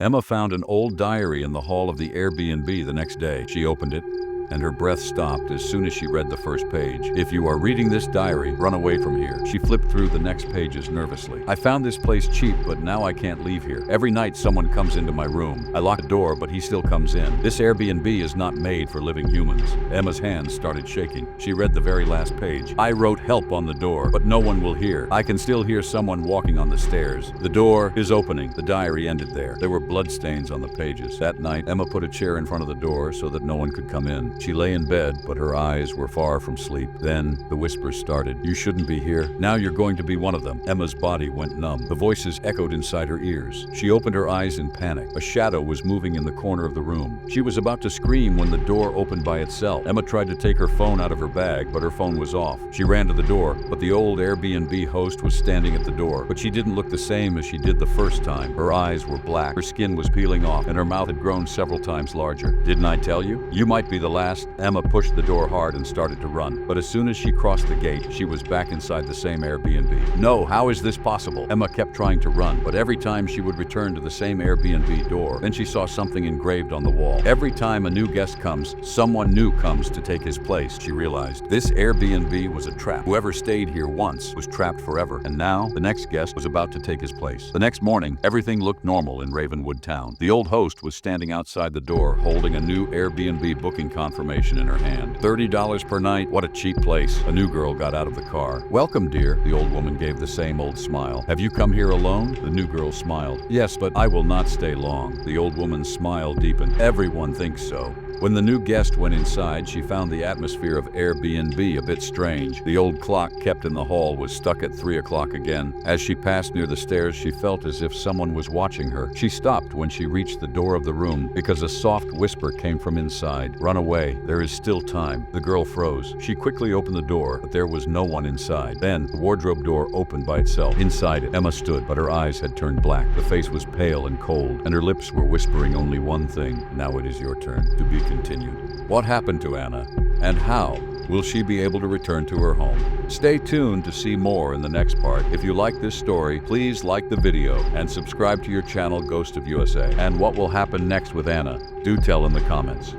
Emma found an old diary in the hall of the Airbnb the next day. She opened it, and her breath stopped as soon as she read the first page. "If you are reading this diary, run away from here." She flipped through the next pages nervously. "I found this place cheap, but now I can't leave here. Every night someone comes into my room. I lock the door, but he still comes in. This Airbnb is not made for living humans." Emma's hands started shaking. She read the very last page. "I wrote help on the door, but no one will hear. I can still hear someone walking on the stairs. The door is opening." The diary ended there. There were bloodstains on the pages. That night, Emma put a chair in front of the door so that no one could come in. She lay in bed, but her eyes were far from sleep. Then the whispers started. "You shouldn't be here. Now you're going to be one of them." Emma's body went numb. The voices echoed inside her ears. She opened her eyes in panic. A shadow was moving in the corner of the room. She was about to scream when the door opened by itself. Emma tried to take her phone out of her bag, but her phone was off. She ran to the door, but the old Airbnb host was standing at the door. But she didn't look the same as she did the first time. Her eyes were black, her skin was peeling off, and her mouth had grown several times larger. "Didn't I tell you? You might be the last." Emma pushed the door hard and started to run. But as soon as she crossed the gate, she was back inside the same Airbnb. "No, how is this possible?" Emma kept trying to run, but every time she would return to the same Airbnb door. Then she saw something engraved on the wall. "Every time a new guest comes, someone new comes to take his place," she realized. This Airbnb was a trap. Whoever stayed here once was trapped forever, and now the next guest was about to take his place. The next morning, everything looked normal in Ravenwood town. The old host was standing outside the door, holding a new Airbnb booking confirmation in her hand. $30 per night, what a cheap place. A new girl got out of the car. "Welcome, dear." The old woman gave the same old smile. "Have you come here alone?" The new girl smiled. "Yes, but I will not stay long." The old woman's smile deepened. "Everyone thinks so." When the new guest went inside, she found the atmosphere of Airbnb a bit strange. The old clock kept in the hall was stuck at 3 o'clock again. As she passed near the stairs, she felt as if someone was watching her. She stopped when she reached the door of the room because a soft whisper came from inside. "Run away, there is still time." The girl froze. She quickly opened the door, but there was no one inside. Then the wardrobe door opened by itself. Inside it, Emma stood, but her eyes had turned black. The face was pale and cold, and her lips were whispering only one thing: "Now it is your turn." To be continued. What happened to Anna? And how will she be able to return to her home? Stay tuned to see more in the next part. If you like this story, please like the video and subscribe to your channel Ghost of USA. And what will happen next with Anna? Do tell in the comments.